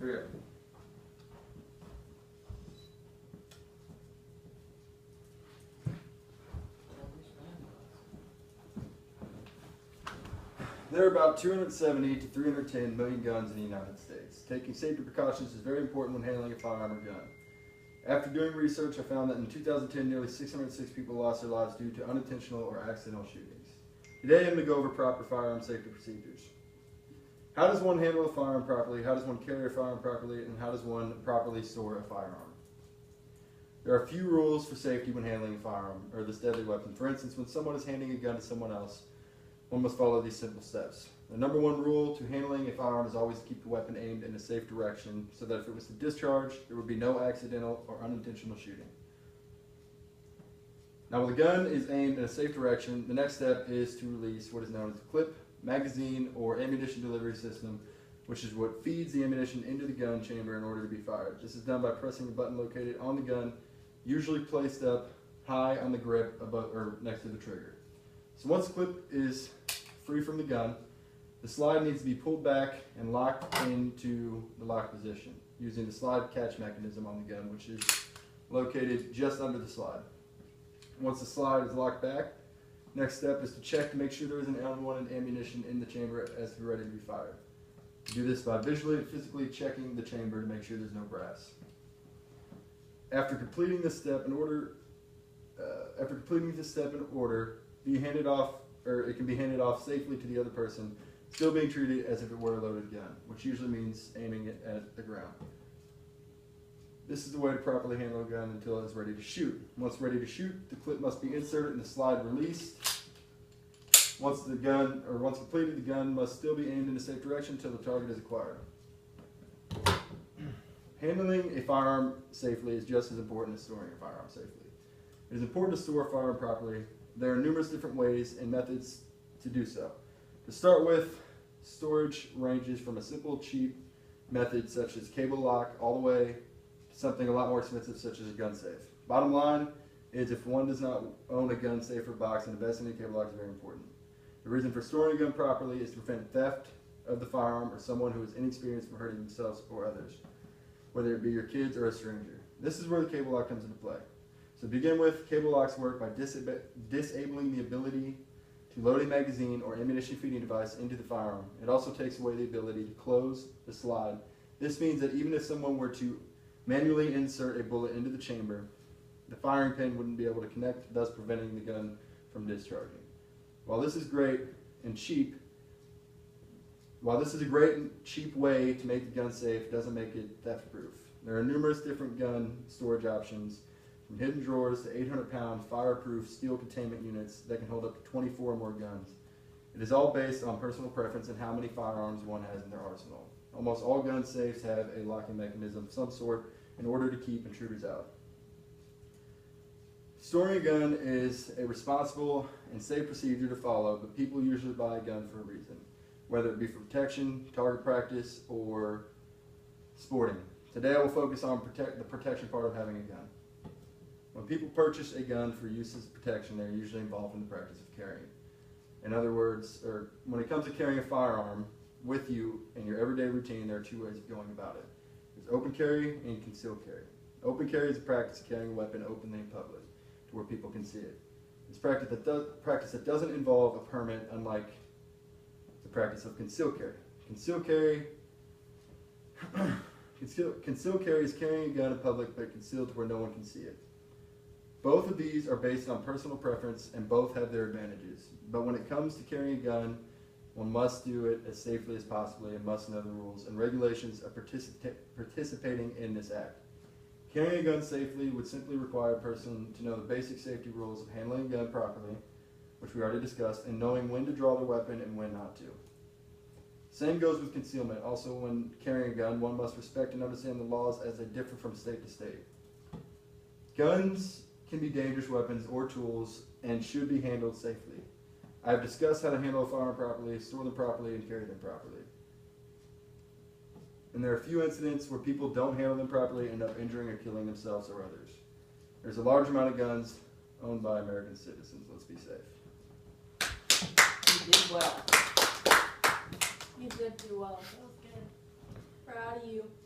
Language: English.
Hurry up. There are about 270 to 310 million guns in the United States. Taking safety precautions is very important when handling a firearm or gun. After doing research, I found that in 2010, nearly 606 people lost their lives due to unintentional or accidental shootings. Today, I'm going to go over proper firearm safety procedures. How does one handle a firearm properly? How does one carry a firearm properly? And how does one properly store a firearm? There are a few rules for safety when handling a firearm or this deadly weapon. For instance, when someone is handing a gun to someone else, one must follow these simple steps. The number one rule to handling a firearm is always keep the weapon aimed in a safe direction so that if it was to discharge, there would be no accidental or unintentional shooting. Now, when the gun is aimed in a safe direction, the next step is to release what is known as a clip, magazine, or ammunition delivery system, which is what feeds the ammunition into the gun chamber in order to be fired. This is done by pressing a button located on the gun, usually placed up high on the grip above or next to the trigger. So once the clip is free from the gun, the slide needs to be pulled back and locked into the lock position using the slide catch mechanism on the gun, which is located just under the slide. Once the slide is locked back, next step is to check to make sure there isn't unwanted ammunition in the chamber as to be ready to be fired. Do this by visually and physically checking the chamber to make sure there's no brass. After completing this step in order, be handed off, or it can be handed off safely to the other person, still being treated as if it were a loaded gun, which usually means aiming it at the ground. This is the way to properly handle a gun until it is ready to shoot. Once ready to shoot, the clip must be inserted and the slide released. Once completed, the gun must still be aimed in a safe direction until the target is acquired. Handling a firearm safely is just as important as storing a firearm safely. It is important to store a firearm properly. There are numerous different ways and methods to do so. To start with, storage ranges from a simple, cheap method such as cable lock all the way to something a lot more expensive such as a gun safe. Bottom line is if one does not own a gun safe or box, then investing in a cable lock is very important. The reason for storing a gun properly is to prevent theft of the firearm or someone who is inexperienced from hurting themselves or others, whether it be your kids or a stranger. This is where the cable lock comes into play. So to begin with, cable locks work by disabling the ability to load a magazine or ammunition feeding device into the firearm. It also takes away the ability to close the slide. This means that even if someone were to manually insert a bullet into the chamber, the firing pin wouldn't be able to connect, thus preventing the gun from discharging. While this is a great and cheap way to make the gun safe, it doesn't make it theft-proof. There are numerous different gun storage options, from hidden drawers to 800-pound fireproof steel containment units that can hold up to 24 or more guns. It is all based on personal preference and how many firearms one has in their arsenal. Almost all gun safes have a locking mechanism of some sort in order to keep intruders out. Storing a gun is a responsible and safe procedure to follow, but people usually buy a gun for a reason, whether it be for protection, target practice, or sporting. Today I will focus on the protection part of having a gun. When people purchase a gun for use as protection, they're usually involved in the practice of carrying. In other words, when it comes to carrying a firearm with you in your everyday routine, there are two ways of going about it. There's open carry and concealed carry. Open carry is the practice of carrying a weapon openly in public to where people can see it. It's practice that doesn't involve a permit, unlike the practice of concealed carry. Concealed carry is carrying a gun in public but concealed to where no one can see it. Both of these are based on personal preference and both have their advantages. But when it comes to carrying a gun, one must do it as safely as possible and must know the rules and regulations of participating in this act. Carrying a gun safely would simply require a person to know the basic safety rules of handling a gun properly, which we already discussed, and knowing when to draw the weapon and when not to. Same goes with concealment. Also, when carrying a gun, one must respect and understand the laws as they differ from state to state. Guns can be dangerous weapons or tools and should be handled safely. I have discussed how to handle a firearm properly, store them properly, and carry them properly. And there are a few incidents where people don't handle them properly and end up injuring or killing themselves or others. There's a large amount of guns owned by American citizens. Let's be safe. You did well. You did do well.